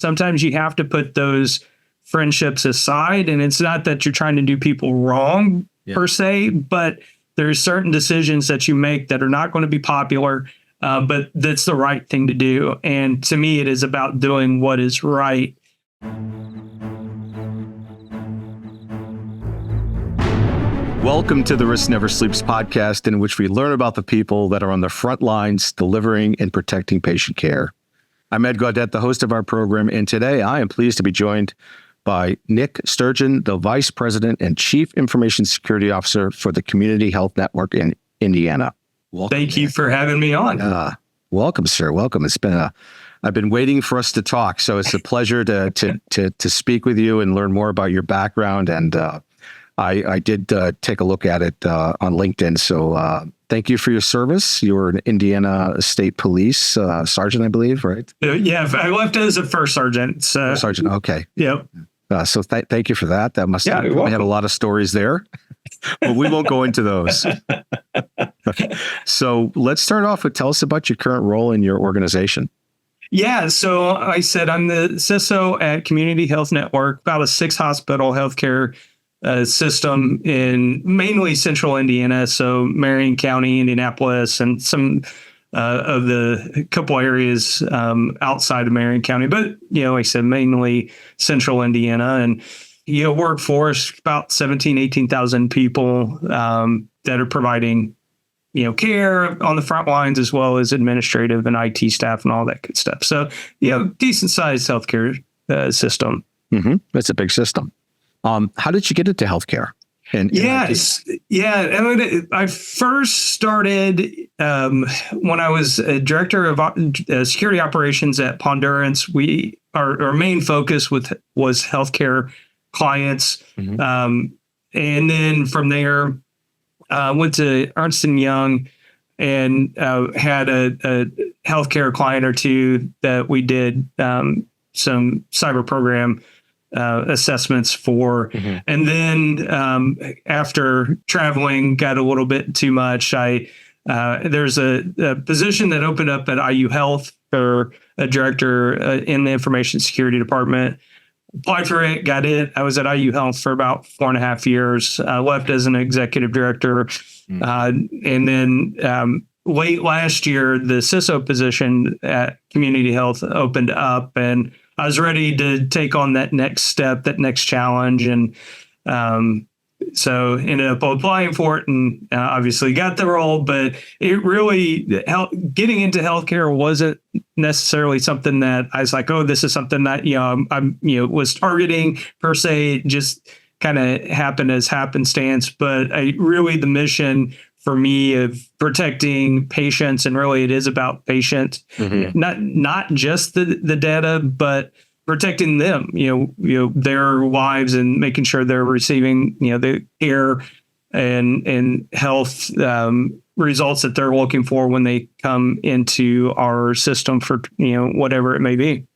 sometimes you have to put those friendships aside. And it's not that you're trying to do people wrong per se, but there's certain decisions that you make that are not going to be popular, but that's the right thing to do. And to me, it is about doing what is right. Welcome to the Risk Never Sleeps podcast, in which we learn about the people that are on the front lines delivering and protecting patient care. I'm Ed Gaudette, the host of our program, and today I am pleased to be joined by Nick Sturgeon, the Vice President and Chief Information Security Officer for the Community Health Network in Indiana. Welcome, Thank you for having me on. Welcome, sir. Welcome. I've been waiting for us to talk, so it's a pleasure to speak with you and learn more about your background. And I did take a look at it on LinkedIn. So thank you for your service. You were an Indiana State Police sergeant, I believe, right? Yeah, I left as a first sergeant. Sergeant, okay. Yep. So thank you for that. That must have had a lot of stories there, but we won't go into those. So let's start off with, tell us about your current role in your organization. Yeah, so I said I'm the CISO at Community Health Network, about a 6-hospital healthcare system in mainly central Indiana, so Marion County, Indianapolis, and some of the couple areas outside of Marion County. But, like I said, mainly central Indiana. And, workforce, about 18,000 people that are providing, care on the front lines, as well as administrative and IT staff and all that good stuff. So, decent sized healthcare system. Mm-hmm. That's a big system. How did you get into healthcare? I first started when I was a director of security operations at Pondurance. Our main focus was healthcare clients, and then from there, went to Ernst & Young and had a healthcare client or two that we did some cyber program assessments for. Mm-hmm. And then after traveling got a little bit too much, there's a position that opened up at IU Health for a director in the information security department. Applied for it, got it. I was at IU Health for about 4.5 years, left as an executive director. And then late last year, the CISO position at Community Health opened up, and I was ready to take on that next step, that next challenge. And so ended up applying for it and obviously got the role. But it really, getting into healthcare wasn't necessarily something that I was like, oh, this is something that, was targeting per se. It just kind of happened as happenstance. But the mission for me of protecting patients, and really it is about patient, not just the data, but protecting them, their lives, and making sure they're receiving, the care and health results that they're looking for when they come into our system for, whatever it may be.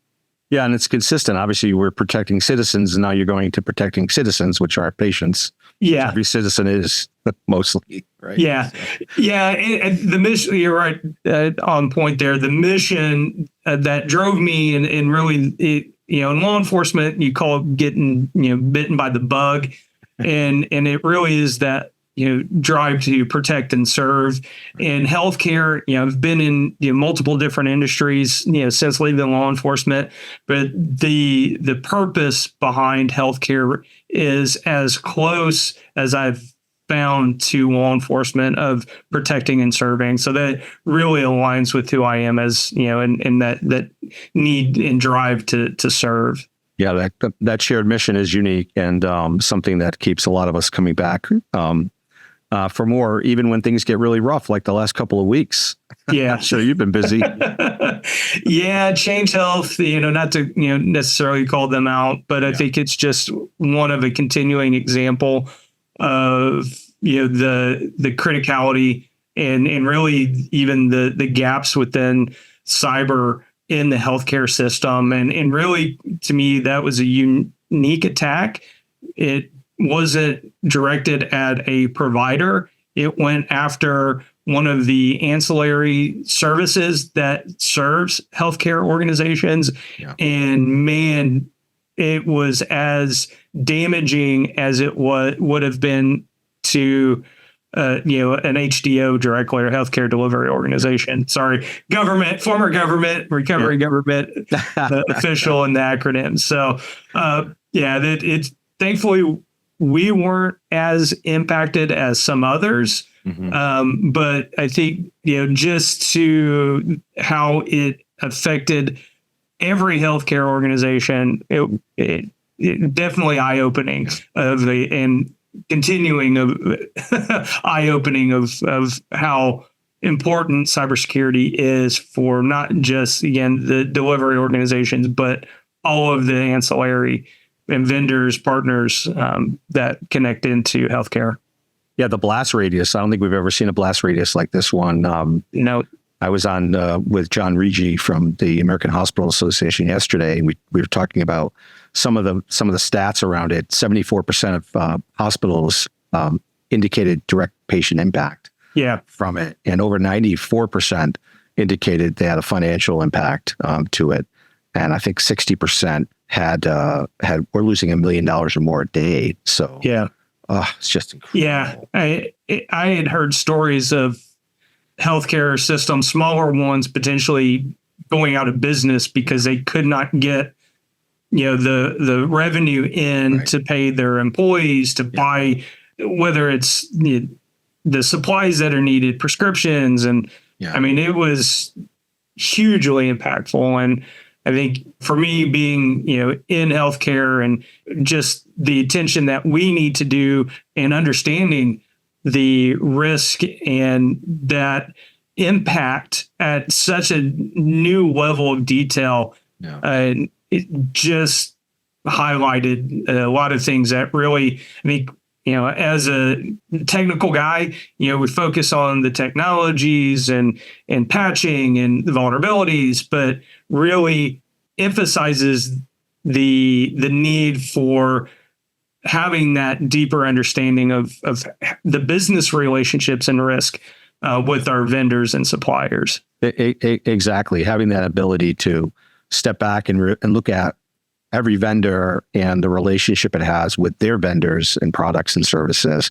Yeah, and it's consistent. Obviously, we're protecting citizens, and now you're going to protecting citizens, which are patients. Yeah. Every citizen is mostly, right? Yeah. So. Yeah. And the mission, you're right on point there. The mission that drove me and really, in law enforcement, you call it getting, bitten by the bug. And it really is that, drive to protect and serve. In healthcare, I've been in multiple different industries, since leaving law enforcement, but the purpose behind healthcare is as close as I've found to law enforcement of protecting and serving. So that really aligns with who I am as, and that need and drive to serve. Yeah, that shared mission is unique and something that keeps a lot of us coming back for more, even when things get really rough, like the last couple of weeks. Yeah. So you've been busy. Yeah. Change Health, not to, necessarily call them out, but I think it's just one of a continuing example of, the criticality and really even the gaps within cyber in the healthcare system. And really, to me, that was a unique attack. It wasn't directed at a provider. It went after one of the ancillary services that serves healthcare organizations. Yeah. And man, it was as damaging as it would have been to an HDO directly, or healthcare delivery organization. Sorry, former government, recovery government official in the acronym. So it's thankfully we weren't as impacted as some others. But I think, just to how it affected every healthcare organization, it definitely eye-opening and continuing of eye-opening of how important cybersecurity is for not just, again, the delivery organizations, but all of the ancillary and vendors, partners that connect into healthcare. Yeah, the blast radius. I don't think we've ever seen a blast radius like this one. No. I was on with John Rigi from the American Hospital Association yesterday, and we were talking about some of the stats around it. 74% of hospitals indicated direct patient impact from it, and over 94% indicated they had a financial impact to it, and I think 60% had we're losing $1 million or more a day. So it's just incredible. Yeah, I had heard stories of healthcare systems, smaller ones, potentially going out of business because they could not get, the revenue in to pay their employees, to buy, whether it's the supplies that are needed, prescriptions, and I mean, it was hugely impactful. And I think for me, being in healthcare and just the attention that we need to do and understanding the risk and that impact at such a new level of detail, it just highlighted a lot of things that really, I mean, as a technical guy, we focus on the technologies and patching and the vulnerabilities, but really emphasizes the need for having that deeper understanding of the business relationships and risk with our vendors and suppliers. Exactly. Having that ability to step back and look at every vendor and the relationship it has with their vendors and products and services,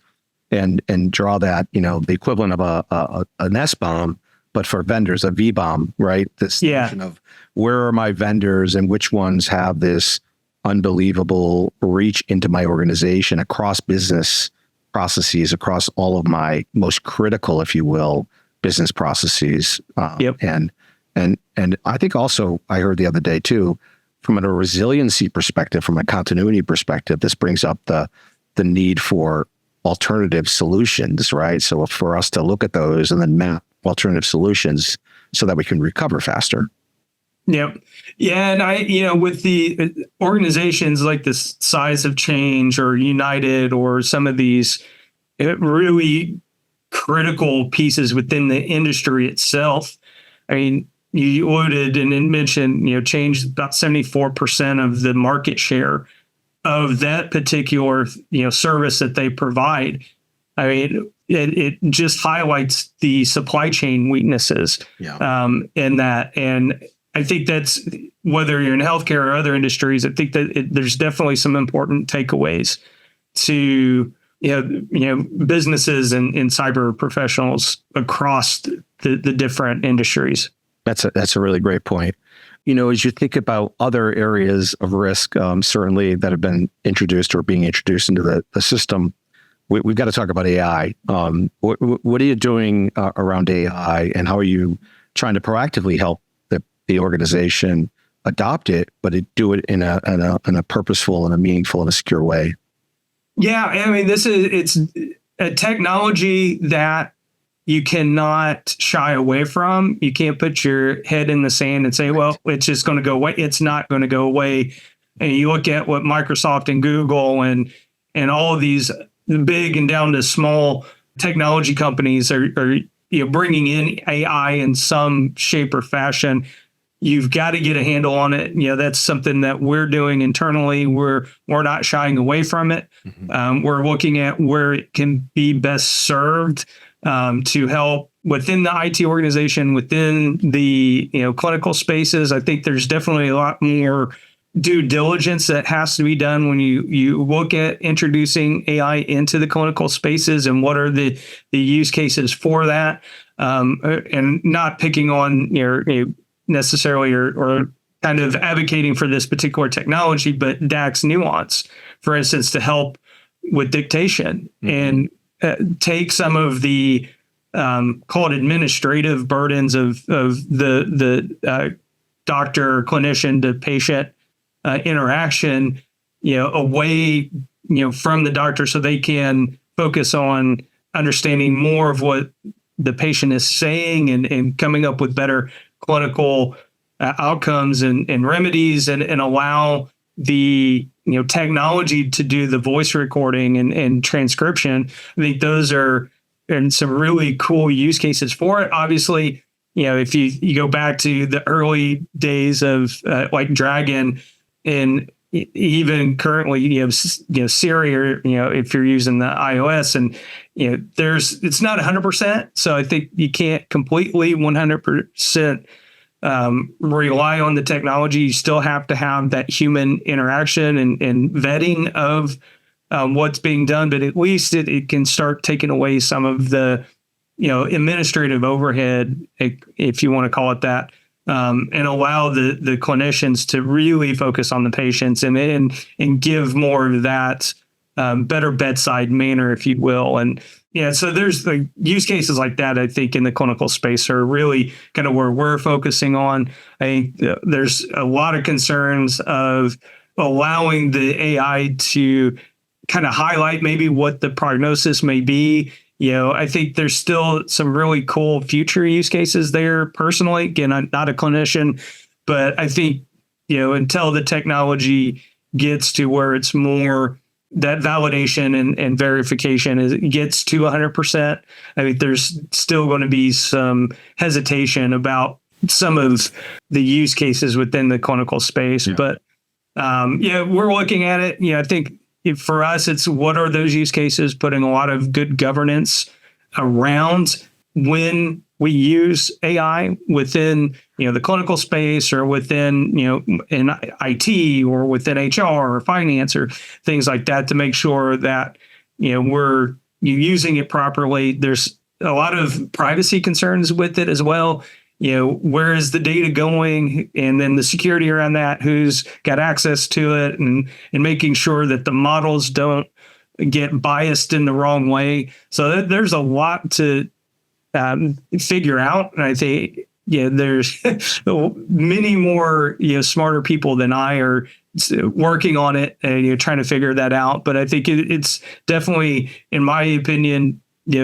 and draw that, the equivalent of an S-bomb, but for vendors, a V-bomb, right? This notion of where are my vendors and which ones have this unbelievable reach into my organization across business processes, across all of my most critical, if you will, business processes. And I think also I heard the other day too, from a resiliency perspective, from a continuity perspective, this brings up the need for alternative solutions, right? So for us to look at those and then map alternative solutions so that we can recover faster. Yep. Yeah. And with the organizations like the Size of Change or United or some of these really critical pieces within the industry itself, I mean, you alluded and mentioned, Change about 74% of the market share of that particular, service that they provide. I mean, it just highlights the supply chain weaknesses in that. And I think that's, whether you're in healthcare or other industries, I think that there's definitely some important takeaways to businesses and cyber professionals across the different industries. That's a really great point. As you think about other areas of risk, certainly that have been introduced or being introduced into the system, we've got to talk about AI. What are you doing around AI, and how are you trying to proactively help the organization adopt it, but do it in a purposeful and a meaningful and a secure way? Yeah, I mean, it's a technology that you cannot shy away from. You can't put your head in the sand and say, well, it's just going to go away. It's not going to go away. And you look at what Microsoft and Google and all of these big and down to small technology companies are bringing in AI in some shape or fashion. You've got to get a handle on it. That's something that we're doing internally. We're not shying away from it. We're looking at where it can be best served to help within the IT organization, within the clinical spaces, I think there's definitely a lot more due diligence that has to be done when you look at introducing AI into the clinical spaces, and what are the use cases for that, and not picking on necessarily or kind of advocating for this particular technology, but DAX nuance, for instance, to help with dictation and take some of the call it administrative burdens of the doctor, clinician to patient interaction, away, from the doctor, so they can focus on understanding more of what the patient is saying and coming up with better clinical outcomes and remedies, and allow the technology to do the voice recording and transcription. I think those are some really cool use cases for it. Obviously, if you go back to the early days of like Dragon, and even currently, Siri, or if you're using the iOS, and it's not 100%. So I think you can't completely 100% rely on the technology. You still have to have that human interaction and vetting of what's being done, but at least it can start taking away some of the administrative overhead, if you want to call it that, and allow the clinicians to really focus on the patients and give more of that better bedside manner, if you will. And so there's the use cases like that, I think, in the clinical space are really kind of where we're focusing on. I think there's a lot of concerns of allowing the AI to kind of highlight maybe what the prognosis may be. I think there's still some really cool future use cases there. Personally, again, I'm not a clinician, but I think, until the technology gets to where it's more that validation and verification gets to 100%, I think there's still going to be some hesitation about some of the use cases within the clinical space. Yeah. But we're looking at it. I think for us, it's what are those use cases, putting a lot of good governance around when we use AI within, the clinical space, or within, in IT, or within HR or finance or things like that, to make sure that, we're using it properly. There's a lot of privacy concerns with it as well. Where is the data going? And then the security around that, who's got access to it, and making sure that the models don't get biased in the wrong way. So there's a lot to figure out. And I think, there's many more, smarter people than I are working on it and trying to figure that out. But I think it's definitely, in my opinion,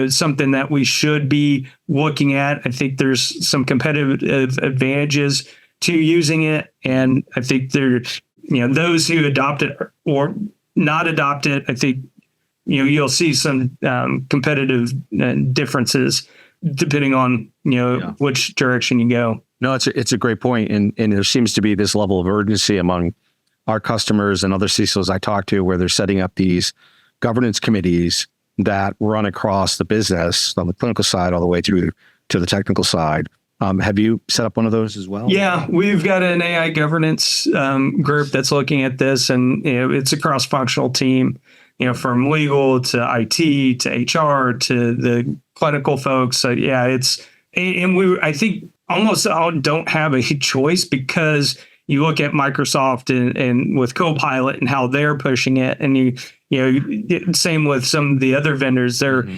something that we should be looking at. I think there's some competitive advantages to using it. And I think there's, those who adopt it or not adopt it, I think, you'll see some competitive differences depending on, which direction you go. No, it's a great point. And there seems to be this level of urgency among our customers and other CISOs I talk to, where they're setting up these governance committees that run across the business, on the clinical side all the way through to the technical side. Have you set up one of those as well? Yeah, we've got an AI governance group that's looking at this, and it's a cross-functional team, from legal to IT to HR to the clinical folks. So yeah, I think almost all don't have a choice, because you look at Microsoft and with Copilot and how they're pushing it, and same with some of the other vendors. They're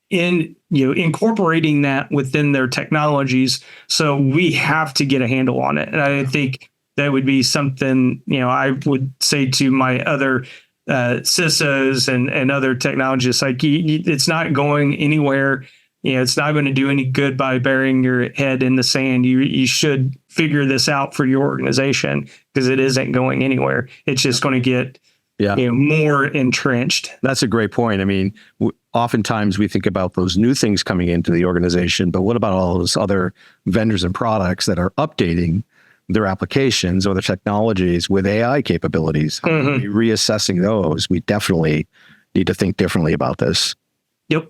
incorporating that within their technologies. So we have to get a handle on it. And I think that would be something, I would say to my other CISOs and other technologists, like, it's not going anywhere. It's not going to do any good by burying your head in the sand. You should figure this out for your organization, because it isn't going anywhere. It's just going to get more entrenched. That's a great point. I mean, oftentimes we think about those new things coming into the organization, but what about all those other vendors and products that are updating their applications or their technologies with AI capabilities? Reassessing those, we definitely need to think differently about this. Yep.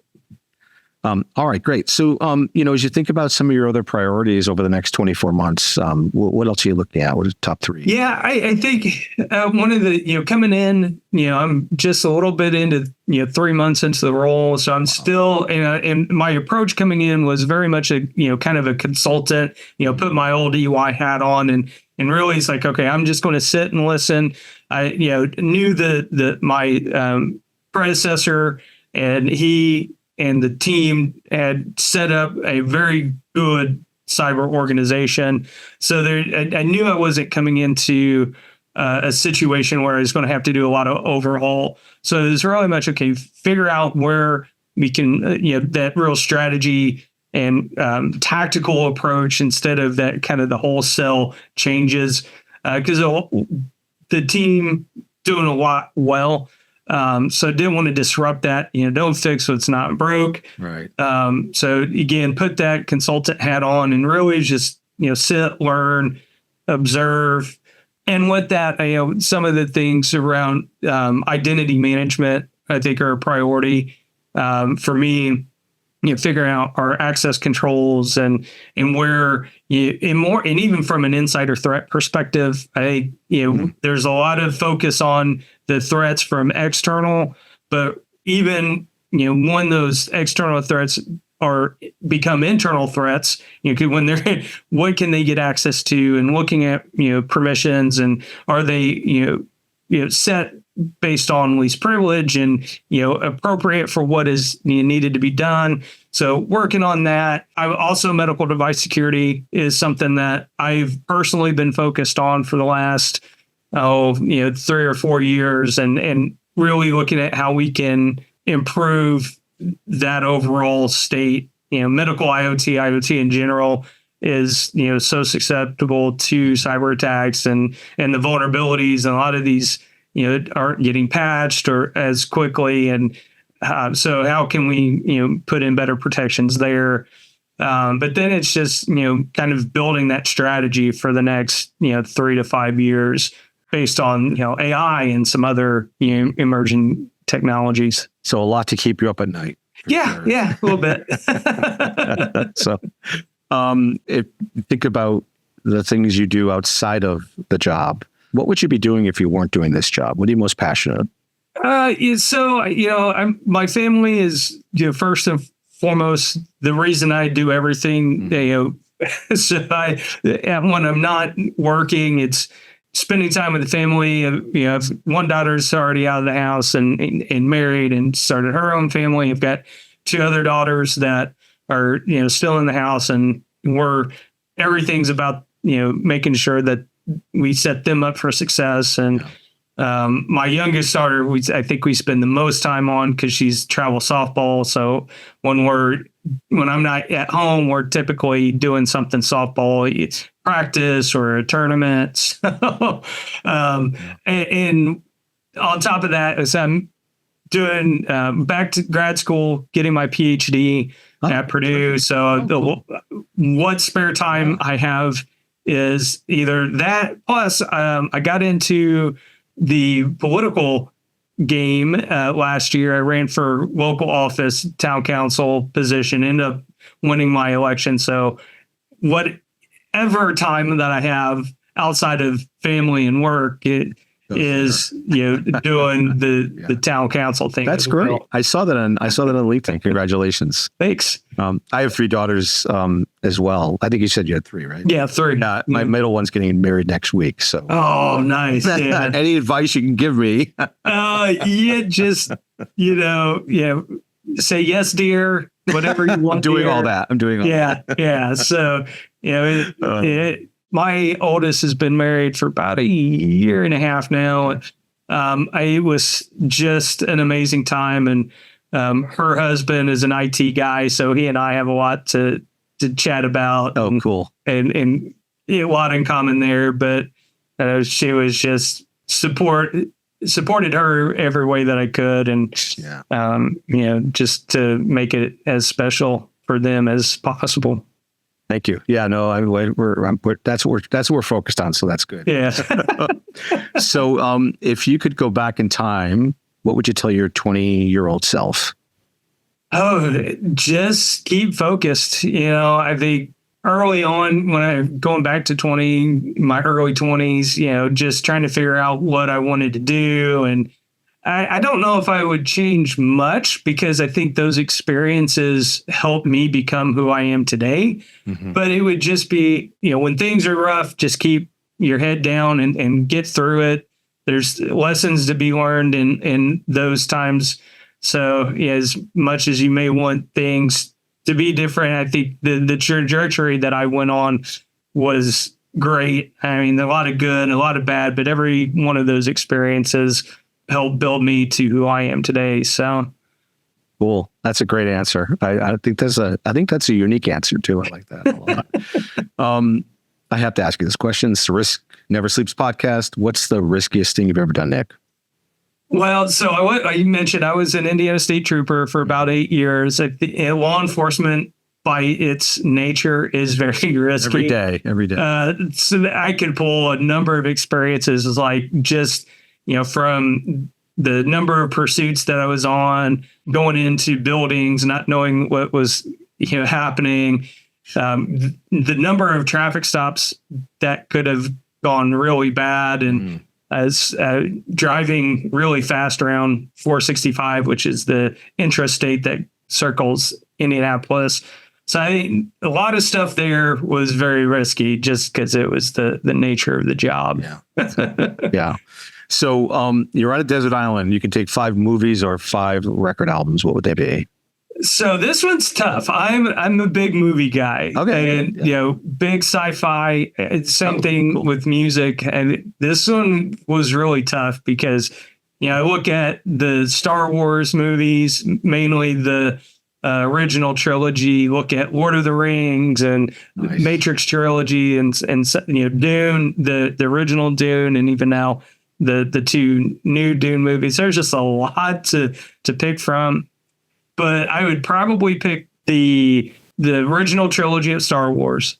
All right, great. So, as you think about some of your other priorities over the next 24 months, what else are you looking at? What are the top three? Yeah, I think one of the, coming in, I'm just a little bit into, 3 months into the role. So I'm still, and my approach coming in was very much a, kind of a consultant, put my old EY hat on and really it's like, okay, I'm just going to sit and listen. I, knew my predecessor and he and the team had set up a very good cyber organization. So I knew I wasn't coming into a situation where I was going to have to do a lot of overhaul. So it was really much, okay, figure out where we can, that real strategy and tactical approach instead of that kind of the wholesale changes. Because the team doing a lot well. So didn't want to disrupt that, don't fix what's not broke. Right. So again, put that consultant hat on and really just, sit, learn, observe. And with that, some of the things around identity management, I think are a priority for me. Figuring out our access controls and where and even from an insider threat perspective, I think there's a lot of focus on the threats from external, but even when those external threats become internal threats, when they're what can they get access to, and looking at permissions, and are they set based on least privilege and appropriate for what is needed to be done. So working on that. Also medical device security is something that I've personally been focused on for the last 3 or 4 years, and really looking at how we can improve that overall state. Medical IoT in general is so susceptible to cyber attacks and the vulnerabilities, and a lot of these aren't getting patched or as quickly. And so how can we, put in better protections there? But then it's just, kind of building that strategy for the next, 3 to 5 years based on, AI and some other emerging technologies. So a lot to keep you up at night. Yeah, Sure. yeah, a little bit. So if you think about the things you do outside of the job, what would you be doing if you weren't doing this job? What are you most passionate? So, my family is, first and foremost, the reason I do everything. So when I'm not working, it's spending time with the family. I have one daughter's already out of the house and married and started her own family. I've got 2 other daughters that are, still in the house, and everything's about, making sure that we set them up for success. And my youngest daughter, I think we spend the most time on because she's travel softball. So when I'm not at home, we're typically doing something softball, it's practice or a tournament. So, and on top of that, as I'm doing back to grad school, getting my PhD at Purdue. So what spare time I have is either that, plus I got into the political game last year. I ran for local office, town council position, ended up winning my election. So whatever time that I have outside of family and work, it is doing the town council thing. That's great. Well. I saw that on LinkedIn. Congratulations. Thanks. I have 3 daughters as well. I think you said you had 3, right? Yeah, 3. My middle one's getting married next week. So. Oh, nice. Yeah. Any advice you can give me? Just say yes, dear. Whatever you want. I'm doing all that. Yeah. So my oldest has been married for about 1.5 years now. It was just an amazing time, and her husband is an IT guy, so he and I have a lot to chat about. Oh, cool! And a lot in common there. But she was just supported her every way that I could, and just to make it as special for them as possible. Thank you. Yeah, no, that's what we're focused on. So that's good. Yeah. So, if you could go back in time, what would you tell your 20-year-old self? Oh, just keep focused. I think early on when going back to my early 20s, just trying to figure out what I wanted to do. And I don't know if I would change much because I think those experiences helped me become who I am today. But it would just be, when things are rough, just keep your head down and get through it. There's lessons to be learned in those times. So as much as you may want things to be different, I think the trajectory that I went on was great. I mean, a lot of good, a lot of bad, but every one of those experiences helped build me to who I am today. So cool. That's a great answer. I think that's a unique answer too. I like that a lot. I have to ask you this question. It's the Risk Never Sleeps podcast. What's the riskiest thing you've ever done, Nick? Well, so you mentioned I was an Indiana State Trooper for about 8 years. Law enforcement, by its nature, is very risky. Every day. So I could pull a number of experiences, like just from the number of pursuits that I was on, going into buildings, not knowing what was happening, the number of traffic stops that could have gone really bad, and as driving really fast around 465, which is the intrastate that circles Indianapolis. So I think a lot of stuff there was very risky just because it was the nature of the job. Yeah. Yeah. So you're on a desert island. You can take 5 movies or 5 record albums. What would they be? So this one's tough. I'm a big movie guy. Okay. And, big sci-fi. Same thing cool. With music. And this one was really tough because, I look at the Star Wars movies, mainly the original trilogy, look at Lord of the Rings and Matrix trilogy and Dune, the original Dune, and even now the 2 new Dune movies. There's just a lot to pick from. But I would probably pick the original trilogy of Star Wars.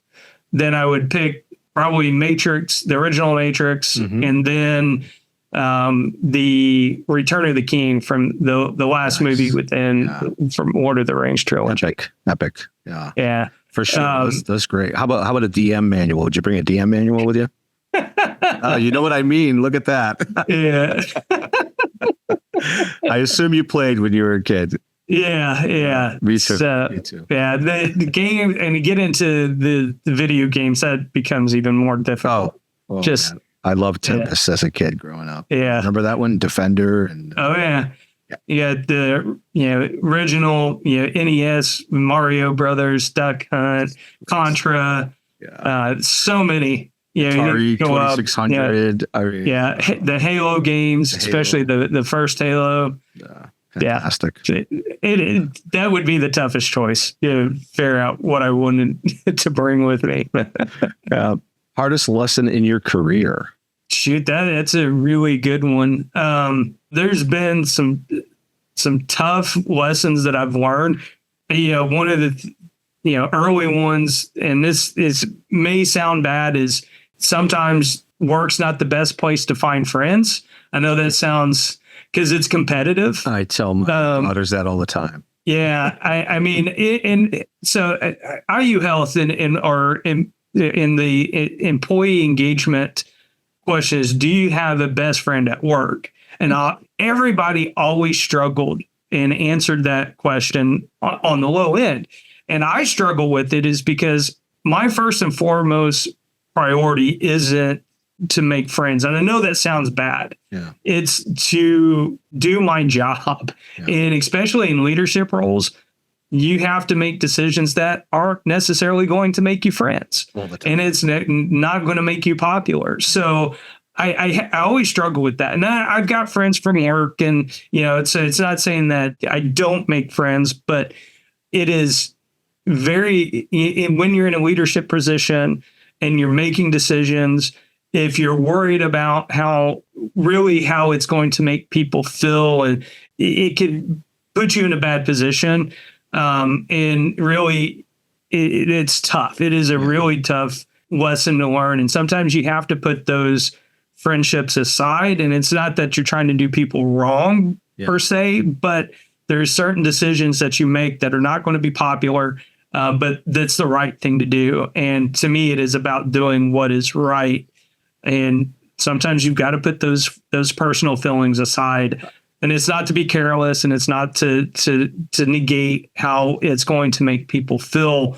Then I would pick probably Matrix, the original Matrix, and then the Return of the King from the last movie from Lord of the Rings trilogy. Epic. Yeah. For sure. That's great. How about a DM manual? Would you bring a DM manual with you? You know what I mean? Look at that. Yeah. I assume you played when you were a kid. Yeah. Me too. Me too. Yeah, the game, and you get into the video games, that becomes even more difficult. Man. I loved Tempest as a kid growing up. Yeah. Remember that one? Defender. And the original NES, Mario Brothers, Duck Hunt, Contra. So many. Atari 2600. The Halo games, especially the first Halo. Fantastic. That would be the toughest choice. Figure out what I wanted to bring with me. Hardest lesson in your career? Shoot, that's a really good one. There's been some tough lessons that I've learned. One of the early ones, and this may sound bad, is sometimes work's not the best place to find friends. I know that sounds, because it's competitive. I tell my daughters that all the time. Yeah, I mean, so IU Health in the employee engagement question is, do you have a best friend at work? And everybody always struggled and answered that question on the low end. And I struggle with it is because my first and foremost priority isn't to make friends. And I know that sounds bad. Yeah. It's to do my job. Yeah. And especially in leadership roles, you have to make decisions that aren't necessarily going to make you friends. And it's not going to make you popular. So I always struggle with that. And I've got friends from work, and, it's not saying that I don't make friends, but it is when you're in a leadership position and you're making decisions, if you're worried about how it's going to make people feel, and it could put you in a bad position. And really, it's tough. It is a really tough lesson to learn. And sometimes you have to put those friendships aside. And it's not that you're trying to do people wrong per se, but there's certain decisions that you make that are not going to be popular, but that's the right thing to do. And to me, it is about doing what is right. And sometimes you've got to put those personal feelings aside. And it's not to be careless, and it's not to negate how it's going to make people feel.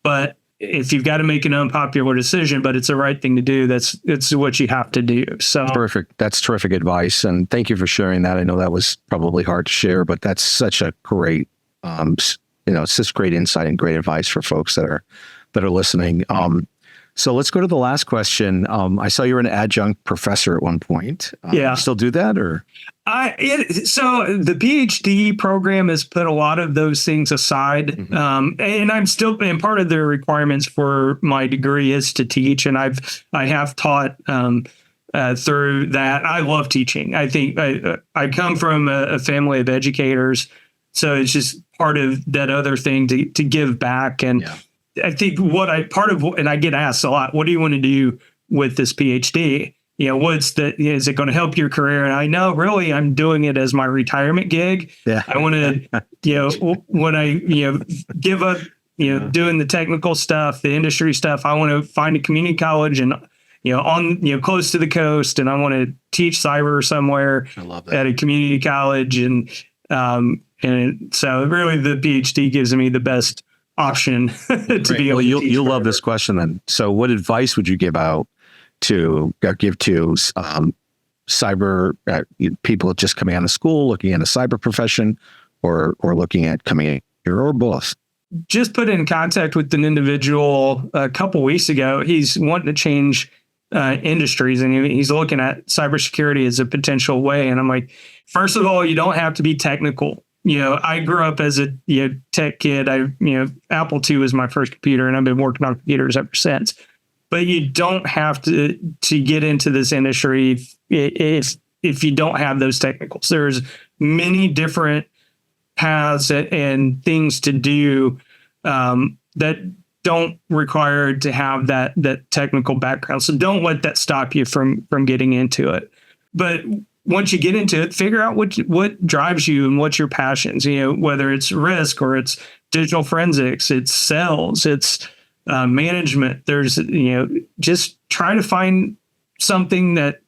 But if you've got to make an unpopular decision, but it's the right thing to do, it's what you have to do. So perfect. That's terrific advice. And thank you for sharing that. I know that was probably hard to share, but that's such a great, it's just great insight and great advice for folks that are listening. So let's go to the last question. I saw you were an adjunct professor at one point. Yeah. You still do that, or? So the PhD program has put a lot of those things aside, and I'm still. And part of the requirements for my degree is to teach, and I have taught through that. I love teaching. I think I come from a family of educators, so it's just part of that other thing to give back. And I think and I get asked a lot, what do you want to do with this PhD? Is it going to help your career? And I know really I'm doing it as my retirement gig. Yeah. I want to, when I, give up, doing the technical stuff, the industry stuff, I want to find a community college and, close to the coast. And I want to teach cyber somewhere at a community college. And so really the PhD gives me the best option to be able to teach. You'll love this question then. So what advice would you give to cyber people just coming out of school, looking at a cyber profession, or looking at coming in here, or both? Just put in contact with an individual a couple weeks ago. He's wanting to change industries, and he's looking at cybersecurity as a potential way. And I'm like, first of all, you don't have to be technical. I grew up as a tech kid. Apple II was my first computer, and I've been working on computers ever since. But you don't have to get into this industry if you don't have those technicals. There's many different paths and things to do that don't require to have that technical background. So don't let that stop you from getting into it. But once you get into it, figure out what drives you and what's your passions. Whether it's risk or it's digital forensics, it's sales, it's management. There's, just try to find something that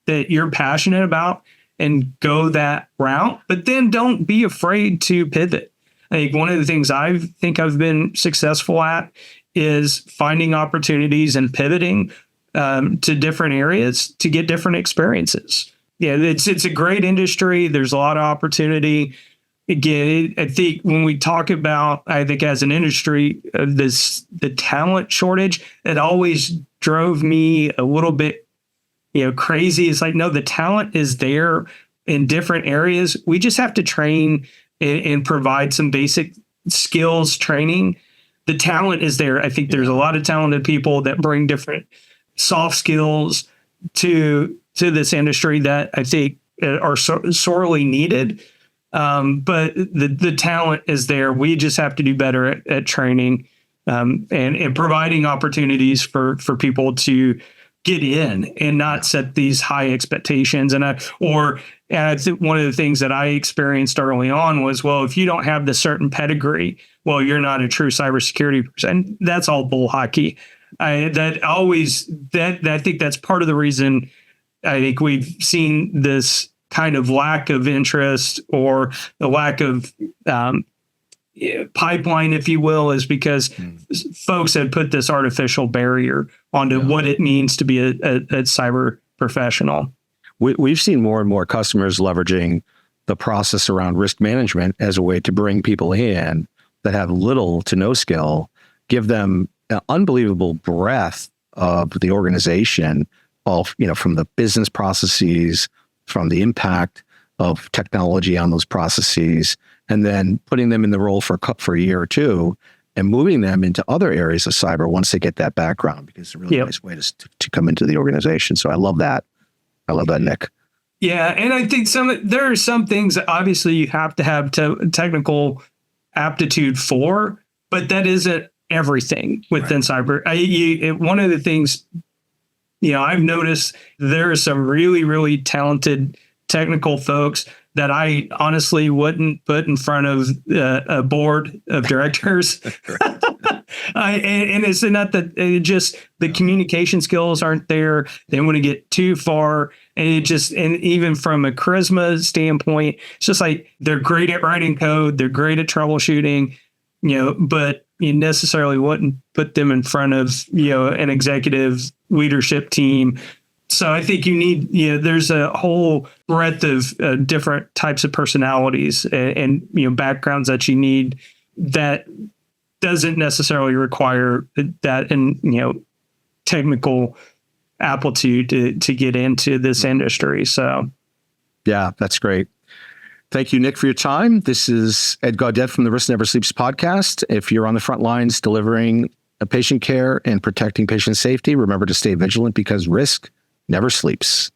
you're passionate about and go that route, but then don't be afraid to pivot. I think one of the things I've been successful at is finding opportunities and pivoting to different areas to get different experiences. Yeah, it's a great industry. There's a lot of opportunity. Again, I think when we talk about, as an industry, the talent shortage, it always drove me a little bit, crazy. It's like, no, the talent is there in different areas. We just have to train and provide some basic skills training. The talent is there. I think there's a lot of talented people that bring different soft skills to this industry that I think are sorely needed. But the talent is there. We just have to do better at training and providing opportunities for people to get in and not set these high expectations. And I think one of the things that I experienced early on was, well, if you don't have the certain pedigree, well, you're not a true cybersecurity person. And that's all bull hockey. I think that's part of the reason I think we've seen this kind of lack of interest or the lack of pipeline, if you will, is because folks had put this artificial barrier onto what it means to be a cyber professional. We've seen more and more customers leveraging the process around risk management as a way to bring people in that have little to no skill, give them an unbelievable breadth of the organization, from the business processes, from the impact of technology on those processes, and then putting them in the role for a year or two and moving them into other areas of cyber once they get that background, because it's a really nice way to come into the organization. So I love that. I love that, Nick. Yeah. And I think there are some things that obviously you have to have technical aptitude for, but that isn't everything within cyber. One of the things, I've noticed there are some really, really talented technical folks that I honestly wouldn't put in front of a board of directors. And it's not that it just the communication skills aren't there. They want to get too far. And even from a charisma standpoint, it's just like they're great at writing code. They're great at troubleshooting, but you necessarily wouldn't put them in front of, an executive leadership team. So I think you need, there's a whole breadth of different types of personalities and backgrounds that you need that doesn't necessarily require that technical aptitude to get into this industry. So, yeah, that's great. Thank you, Nick, for your time. This is Ed Gaudette from the Risk Never Sleeps podcast. If you're on the front lines delivering patient care and protecting patient safety, remember to stay vigilant because risk never sleeps.